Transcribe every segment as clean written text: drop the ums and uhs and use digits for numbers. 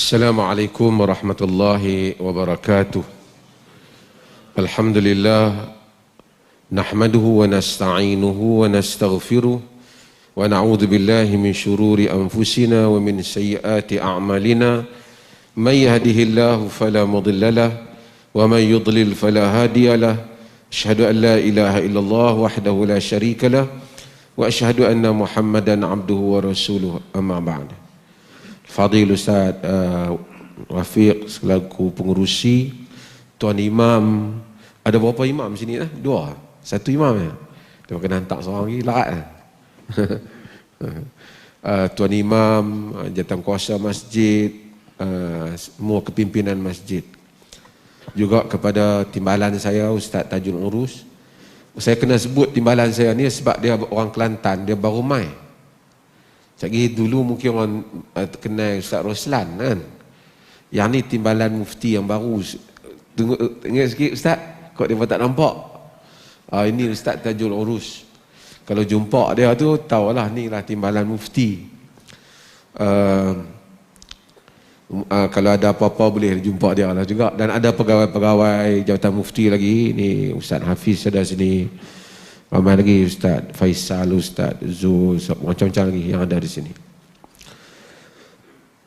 Assalamualaikum warahmatullahi wabarakatuh. Alhamdulillah nahmaduhu wa nasta'inuhu wa nastaghfiruh wa na'udzu billahi min syururi anfusina wa min sayyiati a'malina. May yahdihillahu fala mudilla lahu wa may yudlil fala hadiya lahu. Asyhadu an la ilaha illallah wahdahu la syarika lahu wa asyhadu anna Muhammadan abduhu wa rasuluh. Amma ba'd. Fadil Ustaz Rafiq selaku pengurusi, Tuan Imam, ada berapa imam sini lah? Dua, satu imam ya. Dia kena hantar seorang lagi larat lah. Tuan Imam, jawatankuasa masjid, semua kepimpinan masjid. Juga kepada timbalan saya Ustaz Tajul Urus. Saya kena sebut timbalan saya ni sebab dia orang Kelantan, dia baru mai. Sekali dulu mungkin orang kenal Ustaz Roslan kan. Yang ni timbalan mufti yang baru. Tengok sikit Ustaz, kok dia tak nampak. Ini Ustaz Tajul Urus. Kalau jumpa dia tu tahulah ni lah timbalan mufti. Kalau ada apa-apa boleh jumpa dia lah juga. Dan ada pegawai-pegawai jawatan mufti lagi. Ni Ustaz Hafiz ada sini. Ramai lagi Ustaz Faisal, Ustaz Zul, macam-macam lagi yang ada di sini.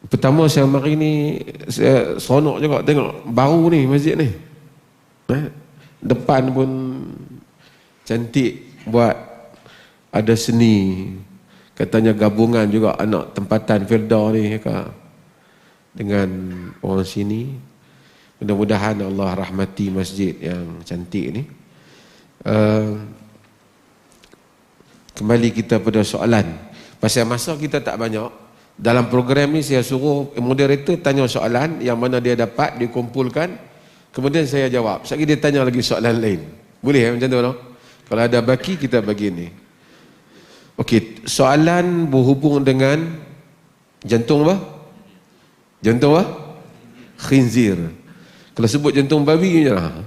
Pertama saya mari ni, saya seronok juga tengok baru ni masjid ni. Depan pun cantik, buat ada seni. Katanya gabungan juga anak tempatan Firda ni dengan orang sini. Mudah-mudahan Allah rahmati masjid yang cantik ni. Kembali kita pada soalan. Pasal masa kita tak banyak, dalam program ni saya suruh moderator tanya soalan yang mana dia dapat, dia kumpulkan, kemudian saya jawab. Sekali dia tanya lagi soalan lain. Boleh macam tu no? Kalau ada baki kita bagi ni. Okey, soalan berhubung dengan jantung apa? Jantung apa? Khinzir. Kalau sebut jantung babi lah.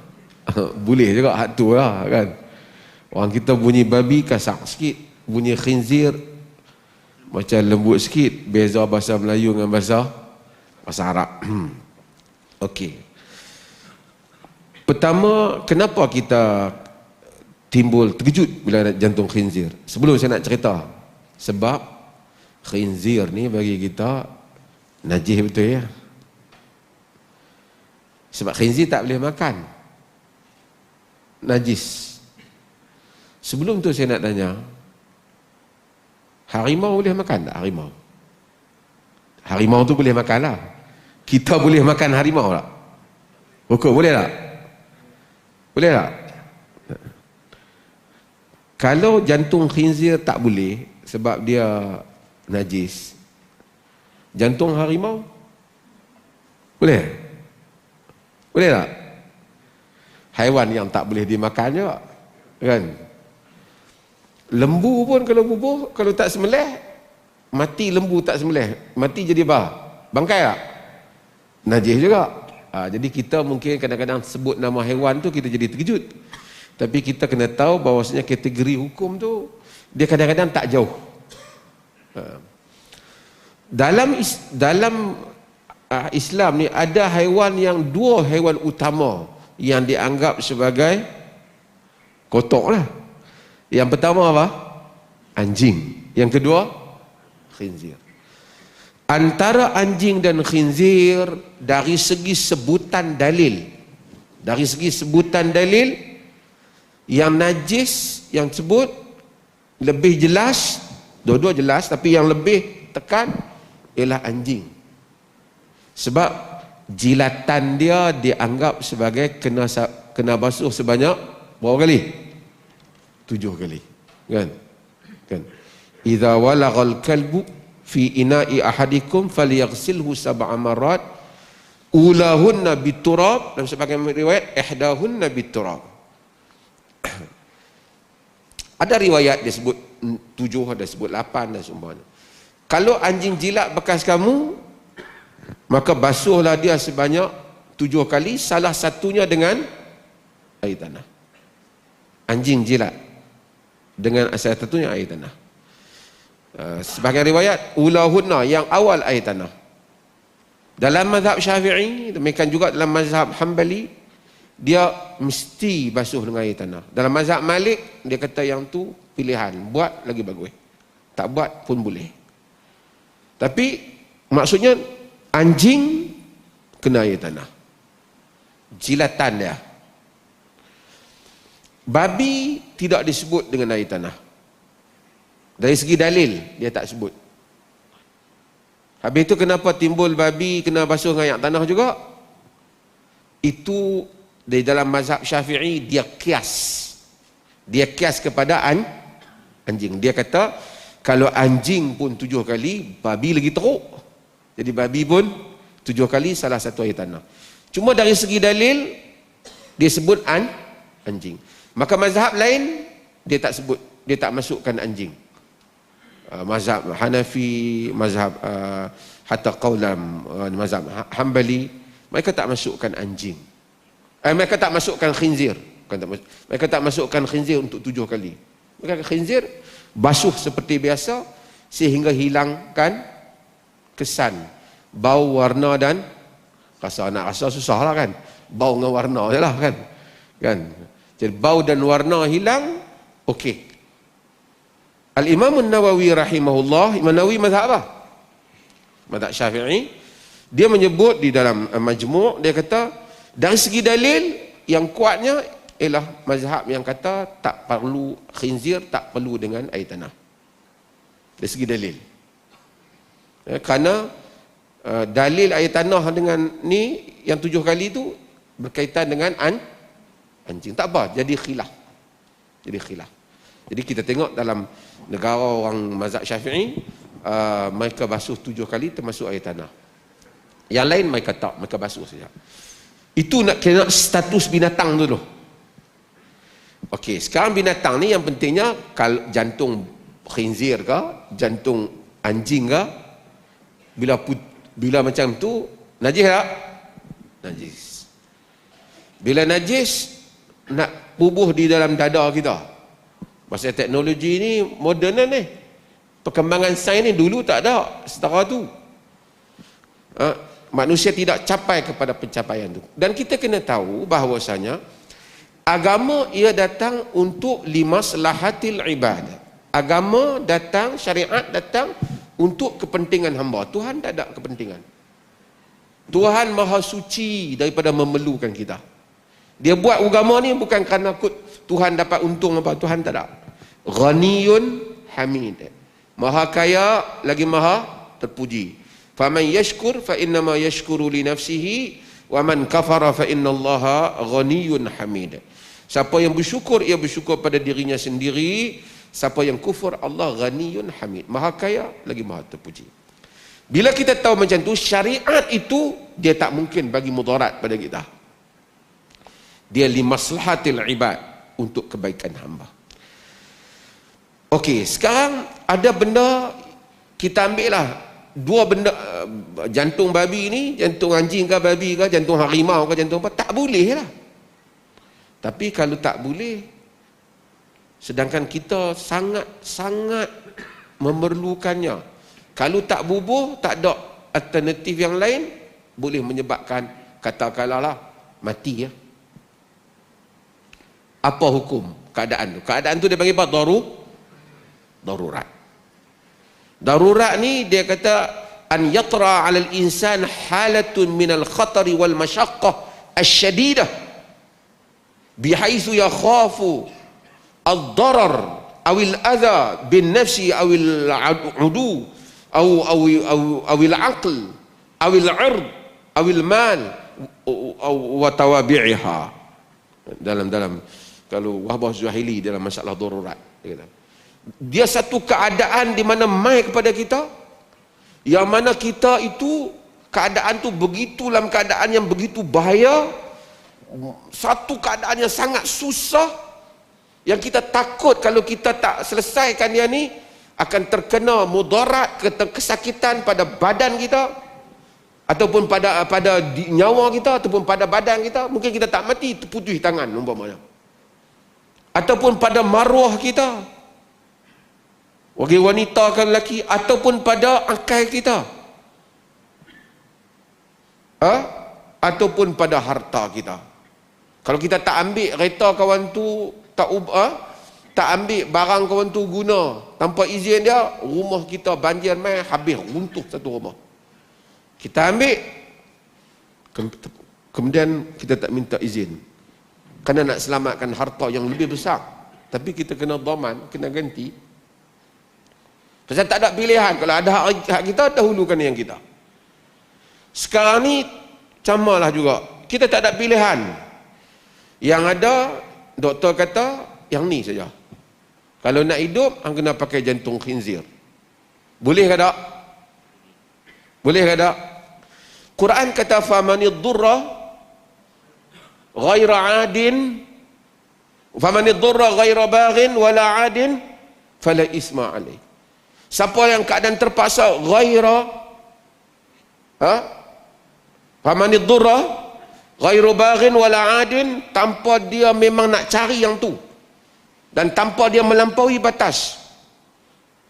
Boleh juga hak tu lah kan. Orang kita bunyi babi kasar sikit, bunyi khinzir macam lembut sikit. Beza bahasa Melayu dengan bahasa Arab. Okey. Pertama, kenapa kita timbul terkejut bila ada jantung khinzir? Sebelum saya nak cerita, sebab khinzir ni bagi kita najis betul ya. Sebab khinzir tak boleh makan, najis. Sebelum tu saya nak tanya, harimau boleh makan tak harimau? Harimau tu boleh makan lah. Kita boleh makan harimau tak? Hukum boleh tak? Boleh tak? Kalau jantung khinzir tak boleh sebab dia najis, jantung harimau boleh? Boleh tak? Haiwan yang tak boleh dimakan juga kan? Lembu pun kalau bubuh, kalau tak sembelih, mati lembu tak sembelih, mati jadi apa? Bangkai tak? Najis juga. Jadi kita mungkin kadang-kadang sebut nama haiwan tu kita jadi terkejut. Tapi kita kena tahu bahawasanya kategori hukum tu dia kadang-kadang tak jauh. Dalam Islam ni ada haiwan yang dua haiwan utama yang dianggap sebagai kotor lah. Yang pertama apa? Anjing. Yang kedua khinzir. Antara anjing dan khinzir dari segi sebutan dalil, yang najis yang sebut lebih jelas, dua-dua jelas, tapi yang lebih tekan ialah anjing. Sebab jilatan dia dianggap sebagai kena basuh sebanyak berapa kali? 7 kali. Kan? Idza walaghal kalbu fi ina'i ahadikum falyaghsilhu sab'a marrat ulahunna biturab, dalam sebagian riwayat ihdahunna biturab. Ada riwayat dia sebut 7, ada sebut 8 dan seumpamanya. Kalau anjing jilat bekas kamu, maka basuhlah dia sebanyak 7 kali, salah satunya dengan air tanah. Anjing jilat dengan asal satunya air tanah. Sebagian riwayat ulahunna, yang awal air tanah. Dalam mazhab Syafi'i, demikian juga dalam mazhab Hambali, dia mesti basuh dengan air tanah. Dalam mazhab Malik, dia kata yang tu pilihan, buat lagi bagus, tak buat pun boleh. Tapi maksudnya anjing kena air tanah, jilatan dia. Babi tidak disebut dengan air tanah. Dari segi dalil dia tak sebut. Habis itu kenapa timbul babi kena basuh dengan air tanah juga? Itu di dalam mazhab Syafi'i dia kias. Dia kias kepada anjing. Dia kata kalau anjing pun 7 kali, babi lagi teruk. Jadi babi pun 7 kali salah satu air tanah. Cuma dari segi dalil dia sebut anjing. Maka mazhab lain dia tak sebut, dia tak masukkan anjing. Mazhab Hanafi, mazhab hatta qaulam mazhab Hambali, mereka tak masukkan anjing. Mereka tak masukkan khinzir. Mereka tak masukkan khinzir untuk 7 kali. Mereka khinzir basuh seperti biasa sehingga hilangkan kesan bau, warna dan rasa. Nak rasa susah lah kan, bau dengan warna je lah kan. Jadi bau dan warna hilang, okey. Al-Imam An-Nawawi rahimahullah, Imam Nawawi mazhab apa? Mazhab Syafi'i. Dia menyebut di dalam Majmu', dia kata dari segi dalil yang kuatnya ialah mazhab yang kata tak perlu khinzir, tak perlu dengan air tanah. Dari segi dalil. Kerana dalil air tanah dengan ni yang 7 kali tu berkaitan dengan anjing. Tak apa, jadi khilaf. Jadi kita tengok dalam negara orang mazhab Syafi'i, mereka basuh 7 kali termasuk air tanah. Yang lain mereka tak, mereka basuh saja. Itu nak kena status binatang dulu. Okey, sekarang binatang ni yang pentingnya kalau jantung khinzir ke, jantung anjing ke, bila macam tu najis tak? Najis. Bila najis nak bubuh di dalam dada kita. Pasal teknologi ni moden ni. Perkembangan sains ni dulu tak ada setara tu. Manusia tidak capai kepada pencapaian tu. Dan kita kena tahu bahawasanya agama ia datang untuk limaslahatil ibad. Agama datang, syariat datang untuk kepentingan hamba. Tuhan tak ada kepentingan. Tuhan maha suci daripada memerlukan kita. Dia buat agama ni bukan kerana Tuhan dapat untung apa, Tuhan tak ada. Ghaniyun hamid. Maha kaya lagi maha terpuji. Faman yashkur fa innama yashkuru li nafsihi wa man kafara fa innallaha ghaniyun hamid. Siapa yang bersyukur, ia bersyukur pada dirinya sendiri. Siapa yang kufur, Allah ghaniyun hamid. Maha kaya lagi maha terpuji. Bila kita tahu macam tu, syariat itu dia tak mungkin bagi mudarat pada kita. Dia limaslahatil ibad, untuk kebaikan hamba. Okey, sekarang ada benda kita ambil lah. 2 benda, jantung babi ni, jantung anjing ke babi ke, jantung harimau ke, jantung apa, tak boleh lah. Tapi kalau tak boleh, sedangkan kita sangat-sangat memerlukannya, kalau tak bubuh, tak ada alternatif yang lain, boleh menyebabkan katakanlah mati ya. Apa hukum keadaan tu? Keadaan tu dia panggil apa? Darurat. Darurat ni dia kata an yatra 'ala al-insan halatun min al-khatari wal mashaqqah asy-syadidah bihaitsu yakhafu ad-darar aw al-adha bin nafsi aw al-'udu aw al-'aql aw al-'ird aw al-mal wa tawabi'iha. Dalam kalau wahbah Zuhaili dalam masalah darurat, dia kata dia satu keadaan di mana mai kepada kita, yang mana kita itu keadaan tu begitu, dalam keadaan yang begitu bahaya, satu keadaan yang sangat susah, yang kita takut kalau kita tak selesaikan dia ni akan terkena mudarat, kesakitan pada badan kita, ataupun pada nyawa kita, ataupun pada badan kita. Mungkin kita tak mati, terputus tangan umpamanya, ataupun pada maruah kita, bagi wanita kan lelaki, ataupun pada akal kita. ataupun pada harta kita. Kalau kita tak ambil kereta kawan tu, tak ambil barang kawan tu guna tanpa izin dia, rumah kita banjir mai, habis runtuh satu rumah. Kita ambil, kemudian kita tak minta izin kerana nak selamatkan harta yang lebih besar, tapi kita kena dhaman, kena ganti. Pasal tak ada pilihan. Kalau ada hak kita, dahulukan yang kita. Sekarang ni camalah juga, kita tak ada pilihan. Yang ada, doktor kata yang ni saja. Kalau nak hidup, hang kena pakai jantung khinzir. Boleh ke tak? Boleh ke tak? Quran kata famanidurra ghaira adin, famanidurra ghaira baghin wala adin fala isma alaih. Siapa yang keadaan terpaksa ghaira famanidurra ghairu baghin wala adin, tanpa dia memang nak cari yang tu dan tanpa dia melampaui batas,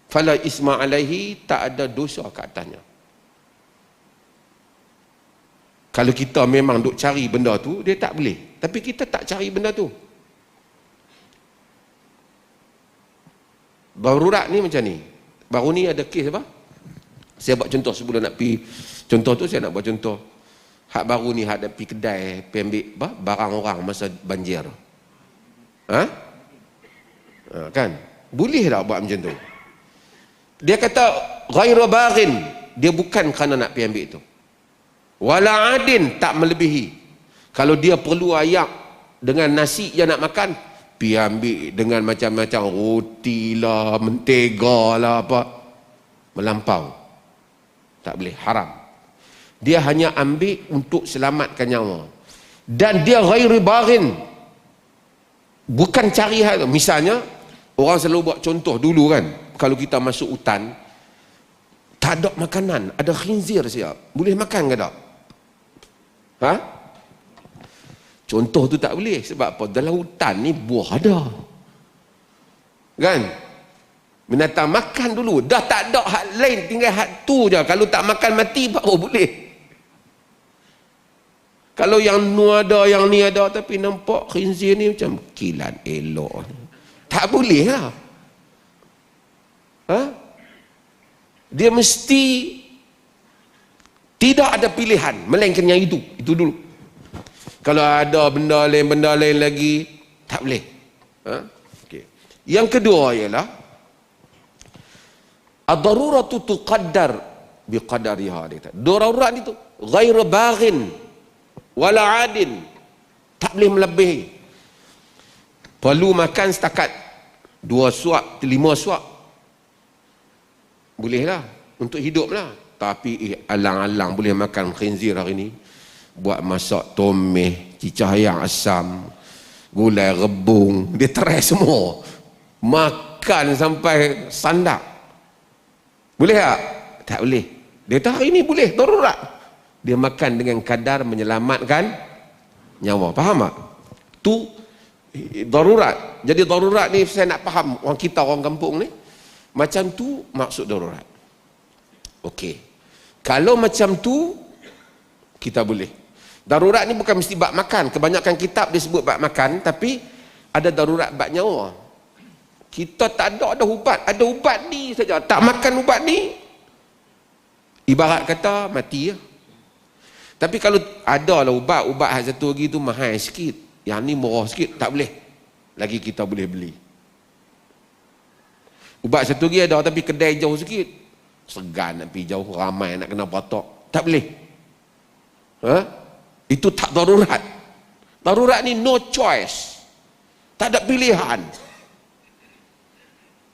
fala isma alaihi, tak ada dosa ke atasnya. Kalau kita memang duk cari benda tu, dia tak boleh. Tapi kita tak cari benda tu. Darurat ni macam ni. Baru ni ada kes apa? Saya buat contoh sebelum nak pergi contoh tu, saya nak buat contoh. Hak baru ni, hak nak pergi kedai, pergi ambil barang orang masa banjir. Kan? Boleh tak buat macam tu? Dia kata ghairu baghin, dia bukan kerana nak pergi ambil tu. Wala adin, tak melebihi. Kalau dia perlu ayak dengan nasi yang nak makan, pergi ambil dengan macam-macam roti lah, mentega lah, apa, melampau. Tak boleh, haram. Dia hanya ambil untuk selamatkan nyawa. Dan dia ghairu baghin, bukan cari hal tu. Misalnya orang selalu buat contoh dulu kan, kalau kita masuk hutan, tak ada makanan, ada khinzir siap, boleh makan ke tak? Contoh tu tak boleh. Sebab apa? Dalam hutan ni buah ada, kan? Binatang makan dulu, dah tak ada hak lain, tinggal hak tu je. Kalau tak makan mati baru boleh. Kalau yang nu ada, yang ni ada, tapi nampak khinzir ni macam kilat elok, tak boleh lah. Dia mesti tidak ada pilihan melainkan yang itu dulu. Kalau ada benda lain lagi, tak boleh. Okay. Yang kedua ialah ad-daruratu tuqaddar biqadariha. Darurat itu ghairu baghin wala adin, tak boleh melebihi. Perlu makan setakat 2 suap, 5 suap, bolehlah untuk hidup lah. Tapi alang-alang boleh makan khinzir hari ni, buat masak tomeh, cicah ayam asam, gulai rebung, dia try semua, makan sampai sandak. Boleh tak? Tak boleh. Dia tahu hari ni boleh, darurat. Dia makan dengan kadar menyelamatkan nyawa. Faham tak? Tu darurat. Jadi darurat ni saya nak faham, orang kita orang kampung ni, macam tu maksud darurat. Okey. Kalau macam tu kita boleh. Darurat ni bukan mesti bab makan. Kebanyakan kitab disebut bab makan, tapi ada darurat bab nyawa. Kita tak ada ubat. Ada ubat ni saja. Tak makan ubat ni, ibarat kata mati ya. Tapi kalau ada lah ubat hak satu lagi tu mahal sikit, yang ni murah sikit, tak boleh. Lagi kita boleh beli. Ubat satu lagi ada, tapi kedai jauh sikit, segan nak pergi jauh, ramai nak kena patok, tak boleh. Itu tak darurat. Darurat ni no choice, tak ada pilihan,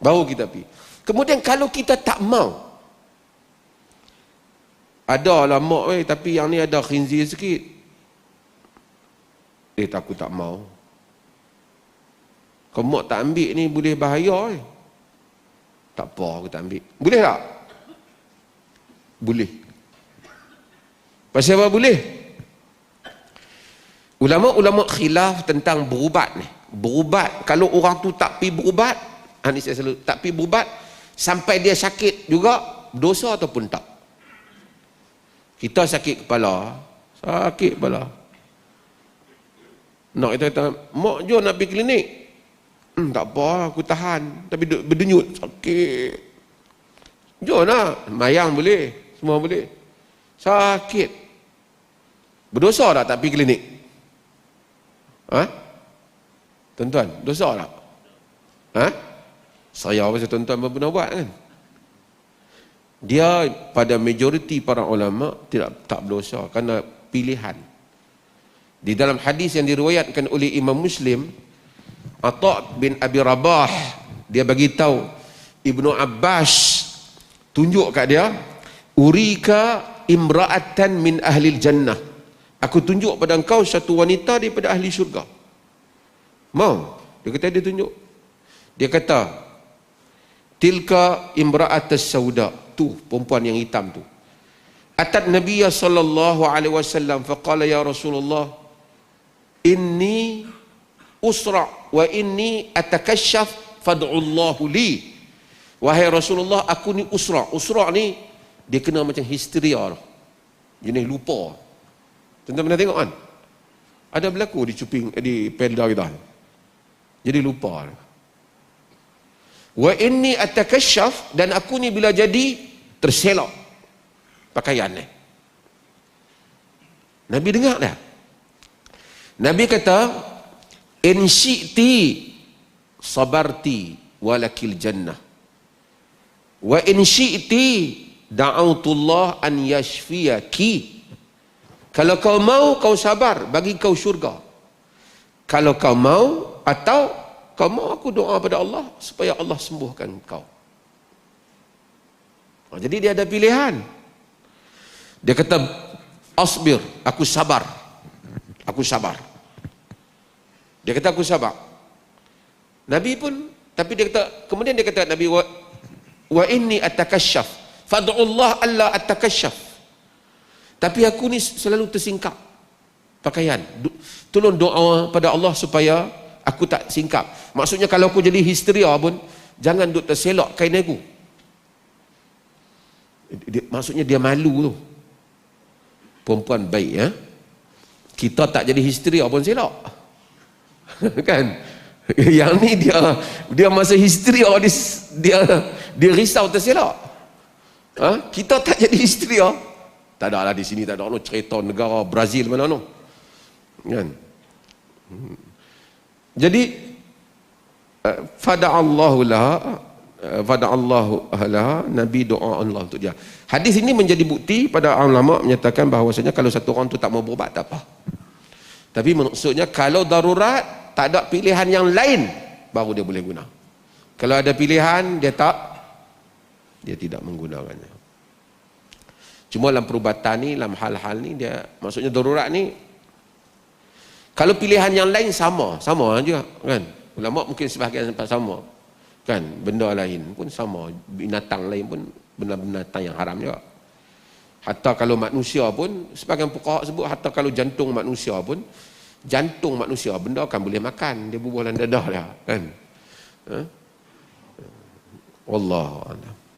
baru kita pergi. Kemudian kalau kita tak mau, ada lah mak tapi yang ni ada khinzir sikit, aku tak mau. Kalau mak tak ambil ni boleh bahaya tak apa, aku tak ambil. Boleh tak? Boleh. Pasal apa boleh? Ulama khilaf tentang berubat ni. Berubat, kalau orang tu tak pergi berubat, ni saya selalu tak pergi berubat sampai dia sakit juga, dosa ataupun tak? Kita sakit kepala, Sakit pala. Nak kita kata, mak jom nak pergi klinik. Tak apa, aku tahan. Tapi berdenyut, sakit. Jom lah, mayang boleh, semua boleh. Sakit. Berdosa tak pergi klinik? Ha? Tuan-tuan, dosa tak? Ha? Saya pasal tuan-tuan pernah buat kan? Dia pada majoriti para ulama tak berdosa kerana pilihan. Di dalam hadis yang diriwayatkan oleh Imam Muslim, Atha bin Abi Rabah, dia bagi tahu Ibnu Abbas tunjuk kat dia, urika imra'atan min ahlil jannah. Aku tunjuk pada engkau satu wanita daripada ahli syurga. Mau? Dia kata dia tunjuk. Dia kata, tilka imra'atas sauda, tu perempuan yang hitam tu. Atat Nabiya sallallahu alaihi wasallam faqala ya Rasulullah, inni usra wa inni atakashaf fad'ullahu li. Wahai Rasulullah, aku ni usra. Usra ni dia kena macam histeria lah. Jenis lupa. Tuan-tuan pernah tengok kan? Ada berlaku di cuping, di pelda kita. Jadi lupa. Wa inni atakashaf, dan aku ni bila jadi terselok pakaian ni. Nabi dengar dah. Nabi kata, in syi'ti sabarti walakil jannah. Wa in syi'ti da'autullah an yashfiyaki. Kalau kau mau, kau sabar, bagi kau syurga. Kalau kau mau, atau kau mau, aku doa pada Allah supaya Allah sembuhkan kau. Jadi dia ada pilihan. Dia kata, asbir, aku sabar. Aku sabar. Dia kata aku sabar. Nabi pun, tapi dia kata, kemudian dia kata Nabi, wa inni atakashaf fad'ullah alla atakashaf. Tapi aku ni selalu tersingkap pakaian. Tolong doa pada Allah supaya aku tak singkap. Maksudnya kalau aku jadi histeria pun, jangan duk terselok kain aku. Maksudnya dia malu tu. Perempuan baik ya. Kita tak jadi histeria pun selok. Kan? Yang ni dia masa histeria dia risau terselok. Ha? Kita tak jadi histeria. Tak ada lah di sini, tak ada cerita negara Brazil mana no. Kan? Jadi fada'allahu laha, Nabi doa Allah untuk dia. Hadis ini menjadi bukti pada ulama menyatakan bahawasanya kalau satu orang tu tak mau berubat tak apa. Tapi maksudnya kalau darurat, tak ada pilihan yang lain, baru dia boleh guna. Kalau ada pilihan, dia tidak menggunakannya. Cuma dalam perubatan ni, dalam hal-hal ni, dia maksudnya darurat ni, kalau pilihan yang lain sama juga kan. Ulama mungkin sebahagian sama kan, benda lain pun sama, binatang lain pun binatang yang haram juga. Hatta kalau manusia pun, sebahagian fuqaha sebut, hatta kalau jantung manusia pun, benda kan boleh makan, dia bubuh dalam dadah dia kan. Wallahu a'lam.